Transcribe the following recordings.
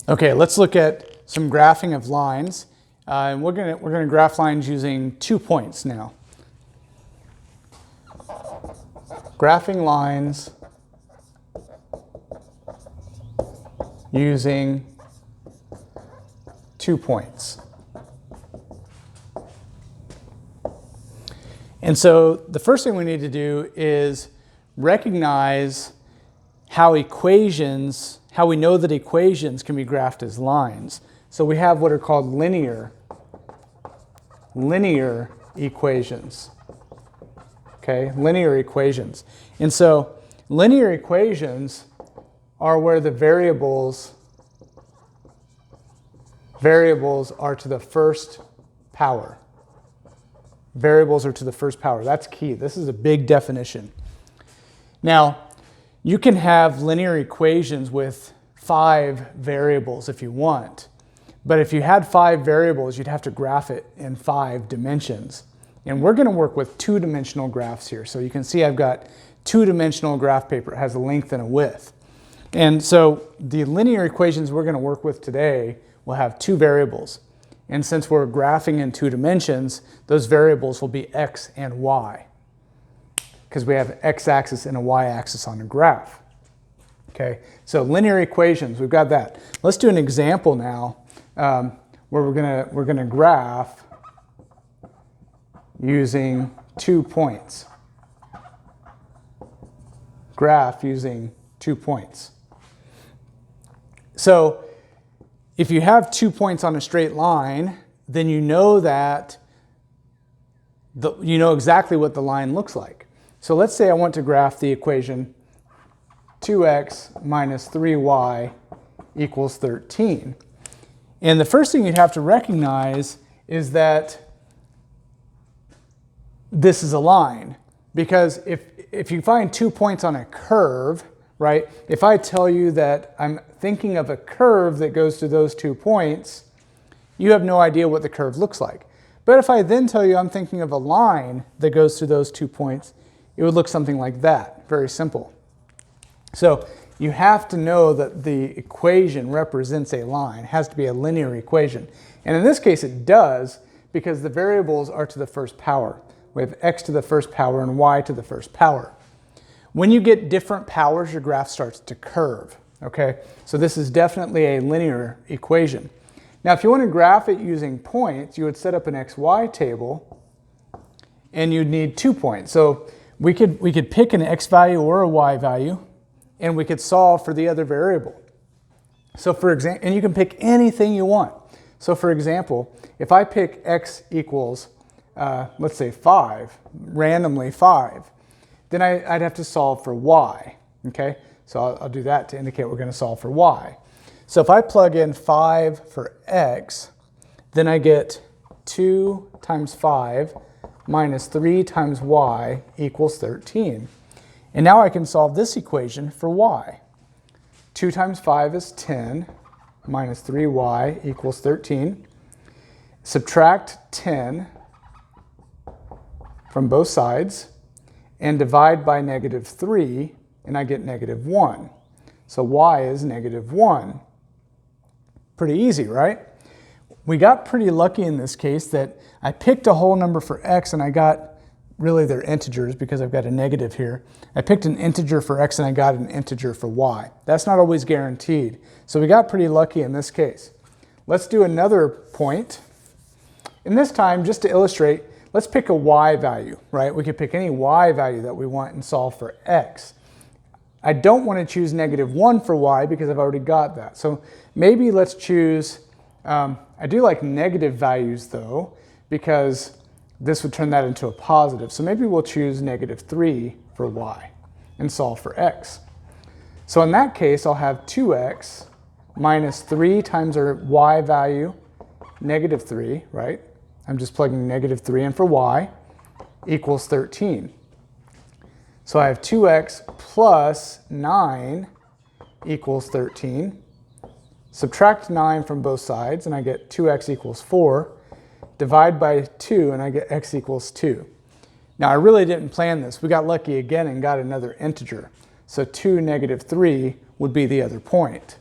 Okay, let's look at some graphing of lines. And we're gonna graph lines using 2 points now. Graphing lines using 2 points. And so the first thing we need to do is recognize how we know that equations can be graphed as lines. So we have what are called linear equations. Okay, linear equations. And so linear equations are where the variables are to the first power. Variables are to the first power. That's key. This is a big definition. Now, you can have linear equations with 5 variables if you want. But if you had 5 variables, you'd have to graph it in 5 dimensions. And we're going to work with 2-dimensional graphs here. So you can see I've got 2-dimensional graph paper. It has a length and a width. And so the linear equations we're going to work with today will have 2 variables. And since we're graphing in 2 dimensions, those variables will be x and y, because we have an x-axis and a y-axis on a graph. Okay, so linear equations, we've got that. Let's do an example now where we're gonna graph using 2 points. Graph using 2 points. So if you have 2 points on a straight line, then you know that you know exactly what the line looks like. So let's say I want to graph the equation 2x minus 3y equals 13. And the first thing you'd have to recognize is that this is a line. Because if you find 2 points on a curve, right? If I tell you that I'm thinking of a curve that goes to those 2 points, you have no idea what the curve looks like. But if I then tell you I'm thinking of a line that goes to those 2 points, it would look something like that. Very simple. So you have to know that the equation represents a line. It has to be a linear equation. And in this case it does, because the variables are to the first power. We have x to the first power and y to the first power. When you get different powers, your graph starts to curve, okay? So this is definitely a linear equation. Now, if you want to graph it using points, you would set up an xy table, and you'd need 2 points. So we could pick an x value or a y value, and we could solve for the other variable. So for example, and you can pick anything you want. So for example, if I pick x equals, let's say 5, randomly 5, then I'd have to solve for y, okay? So I'll do that to indicate we're going to solve for y. So if I plug in 5 for x, then I get 2 times 5 minus 3 times y equals 13. And now I can solve this equation for y. 2 times 5 is 10 minus 3y equals 13. Subtract 10 from both sides, and divide by -3, and I get -1. So y is -1. Pretty easy, right? We got pretty lucky in this case that I picked a whole number for x, and I got, really they're integers because I've got a negative here. I picked an integer for x and I got an integer for y. That's not always guaranteed. So we got pretty lucky in this case. Let's do another point. And this time, just to illustrate, let's pick a y value, right? We could pick any y value that we want and solve for x. I don't want to choose -1 for y because I've already got that. So maybe let's choose, I do like negative values though, because this would turn that into a positive. So maybe we'll choose -3 for y and solve for x. So in that case, I'll have 2x minus 3 times our y value, -3, right? I'm just plugging -3 in for y, equals 13. So I have 2x plus 9 equals 13. Subtract 9 from both sides, and I get 2x equals 4. Divide by 2, and I get x equals 2. Now, I really didn't plan this. We got lucky again and got another integer. So 2, -3 would be the other point.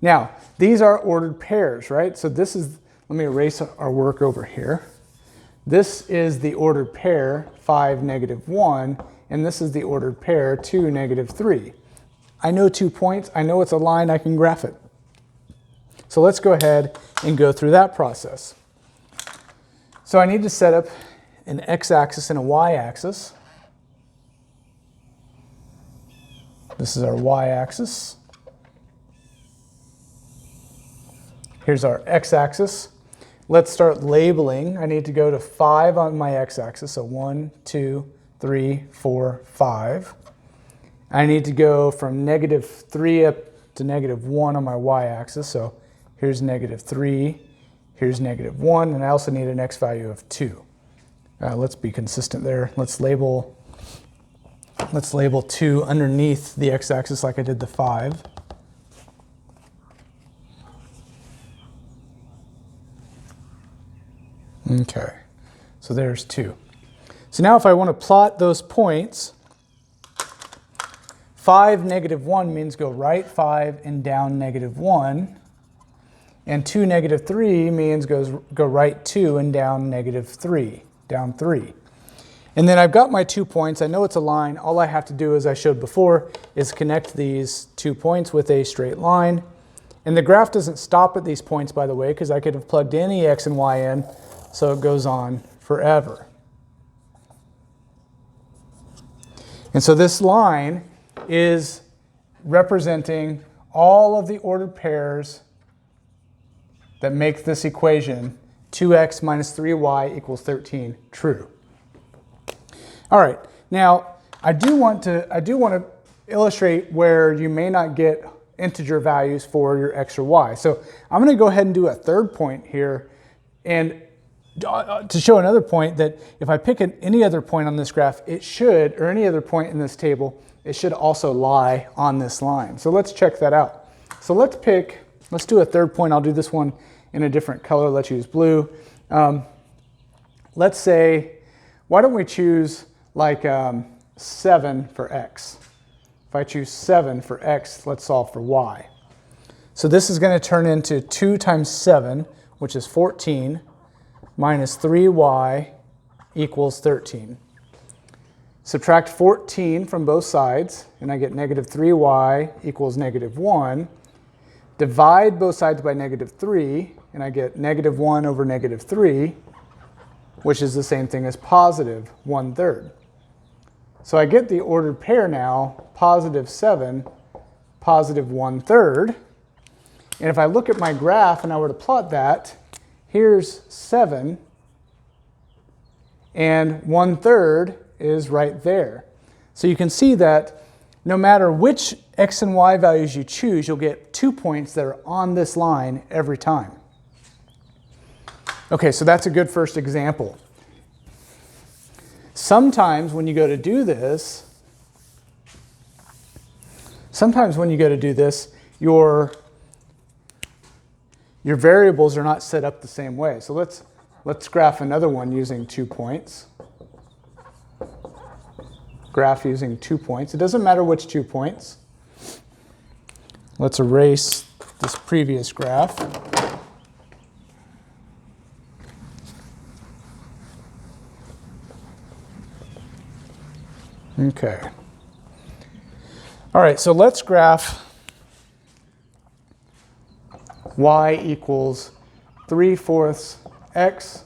Now, these are ordered pairs, right? So this is, let me erase our work over here. This is the ordered pair 5, -1, and this is the ordered pair 2, -3. I know 2 points, I know it's a line, I can graph it. So let's go ahead and go through that process. So I need to set up an x-axis and a y-axis. This is our y-axis. Here's our x-axis. Let's start labeling. I need to go to 5 on my x-axis, so 1, 2, 3, 4, 5. I need to go from -3 up to -1 on my y-axis, so here's -3, here's -1, and I also need an x value of 2. Let's be consistent there. Let's label 2 underneath the x-axis like I did the 5. Okay, so there's 2. So now if I want to plot those points, 5, -1 means go right 5 and down -1. And 2, -3 means go right 2 and down -3, down 3. And then I've got my 2 points. I know it's a line. All I have to do, as I showed before, is connect these 2 points with a straight line. And the graph doesn't stop at these points, by the way, because I could have plugged any x and y in, so it goes on forever. And so this line is representing all of the ordered pairs that make this equation 2x minus 3y equals 13 true. All right, now I do want to illustrate where you may not get integer values for your x or y. So I'm going to go ahead and do a third point here, and to show another point that if I pick any other point on this graph, it should, or any other point in this table, it should also lie on this line. So let's check that out. So let's do a third point. I'll do this one in a different color. Let's use blue. Let's say, why don't we choose like 7 for x? If I choose 7 for x, let's solve for y. So this is going to turn into 2 times 7, which is 14, minus 3y equals 13. Subtract 14 from both sides, and I get -3y equals -1. Divide both sides by -3, and I get -1 over -3, which is the same thing as positive 1/3. So I get the ordered pair now, +7, +1/3. And if I look at my graph and I were to plot that, here's 7, and 1/3 is right there. So you can see that no matter which x and y values you choose, you'll get 2 points that are on this line every time. Okay, so that's a good first example. Sometimes when you go to do this, your variables are not set up the same way. So let's graph another one using 2 points. Graph using 2 points. It doesn't matter which 2 points. Let's erase this previous graph. Okay. All right, so let's graph y equals 3/4 x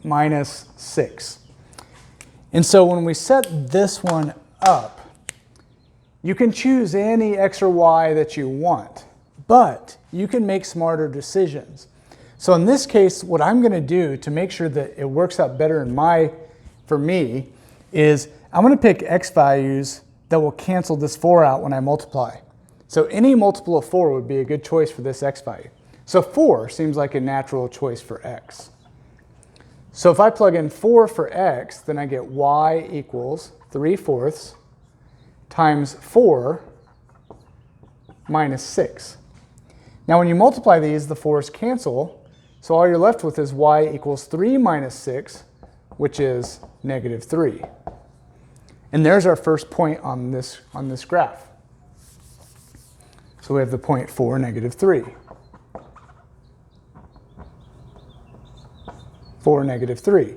minus 6. And so when we set this one up, you can choose any x or y that you want, but you can make smarter decisions. So in this case, what I'm going to do to make sure that it works out better for me is I'm going to pick x values that will cancel this 4 out when I multiply. So any multiple of 4 would be a good choice for this x value. So 4 seems like a natural choice for x. So if I plug in 4 for x, then I get y equals 3/4 times 4 minus 6. Now when you multiply these, the 4's cancel, so all you're left with is y equals 3 minus 6, which is -3. And there's our first point on this graph. So we have the point 4, negative 3. 4, negative 3.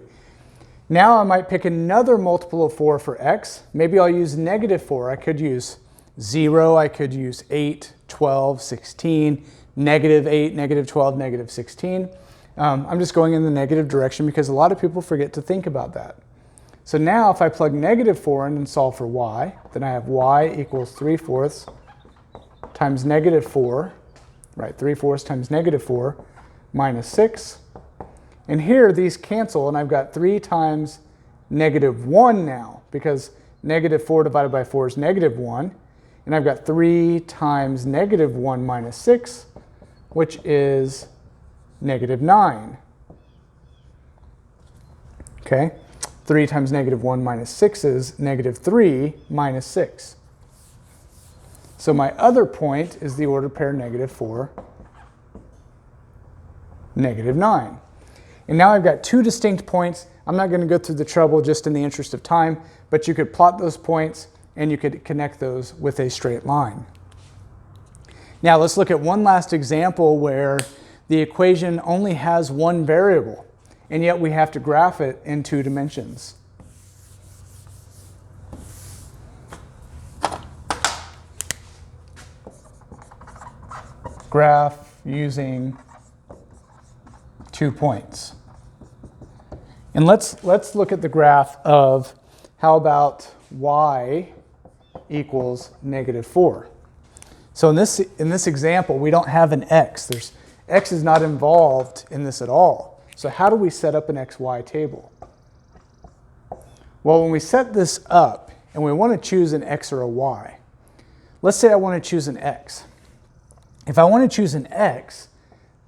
Now I might pick another multiple of 4 for x. Maybe I'll use negative 4. I could use 0. I could use 8, 12, 16, negative 8, negative 12, negative 16. I'm just going in the negative direction because a lot of people forget to think about that. So now if I plug negative 4 in and solve for y, then I have y equals 3/4 times negative 4, right? 3/4 times negative 4 minus 6. And here these cancel, and I've got 3 times negative 1 now, because negative 4 divided by 4 is negative 1. And I've got 3 times negative 1 minus 6, which is negative 9. Okay? 3 times negative 1 minus 6 is negative 3 minus 6. So my other point is the order pair negative 4, negative 9. And now I've got two distinct points. I'm not going to go through the trouble just in the interest of time, but you could plot those points and you could connect those with a straight line. Now let's look at one last example where the equation only has one variable, and yet we have to graph it in 2 dimensions. Graph using 2 points. And let's look at the graph of, how about y equals negative 4. So in this example, we don't have an x. X is not involved in this at all. So how do we set up an xy table? Well, when we set this up and we want to choose an x or a y, let's say I want to choose an x. If I want to choose an x,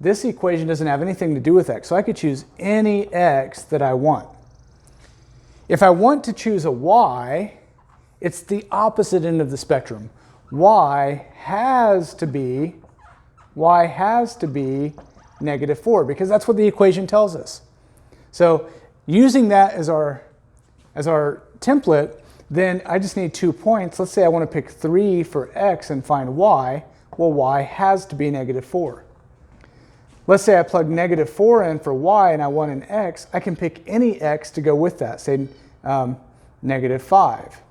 this equation doesn't have anything to do with x, so I could choose any x that I want. If I want to choose a y, it's the opposite end of the spectrum. Y has to be negative 4, because that's what the equation tells us. So using that as our template, then I just need 2 points. Let's say I want to pick 3 for x and find y. Well, y has to be negative 4. Let's say I plug negative 4 in for y and I want an x. I can pick any x to go with that, say negative 5.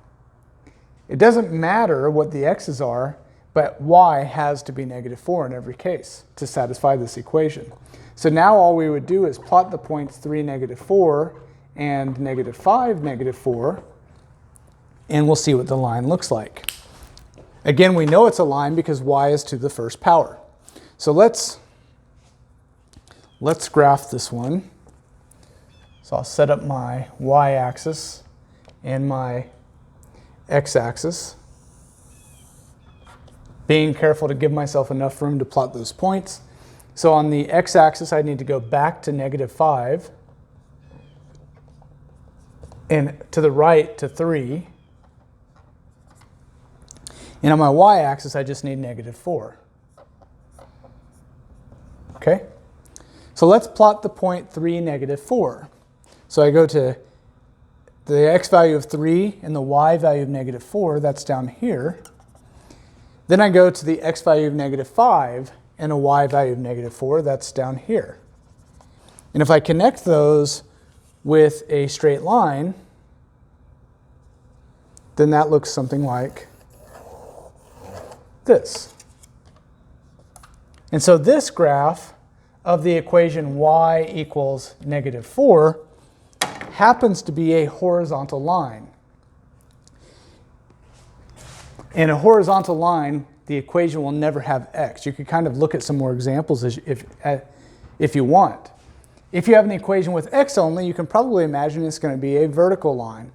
It doesn't matter what the x's are, but y has to be negative 4 in every case to satisfy this equation. So now all we would do is plot the points 3, negative 4 and negative 5, negative 4, and we'll see what the line looks like. Again, we know it's a line because y is to the first power. So let's graph this one. So I'll set up my y-axis and my x-axis, being careful to give myself enough room to plot those points. So on the x-axis, I need to go back to negative 5, and to the right to 3. And on my y-axis, I just need negative 4. Okay? So let's plot the point 3, negative 4. So I go to the x value of 3 and the y value of negative 4, that's down here. Then I go to the x value of negative 5 and a y value of negative 4, that's down here. And if I connect those with a straight line, then that looks something like this. And so this graph of the equation y equals negative 4 happens to be a horizontal line. In a horizontal line, the equation will never have x. You could kind of look at some more examples if you want. If you have an equation with x only, you can probably imagine it's going to be a vertical line.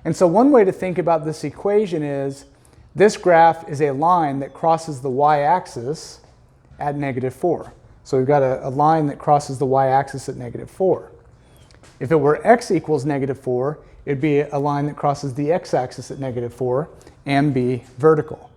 And so one way to think about this equation is this graph is a line that crosses the y-axis at negative 4. So we've got a line that crosses the y-axis at negative 4. If it were x equals negative 4, it'd be a line that crosses the x-axis at negative 4 and be vertical.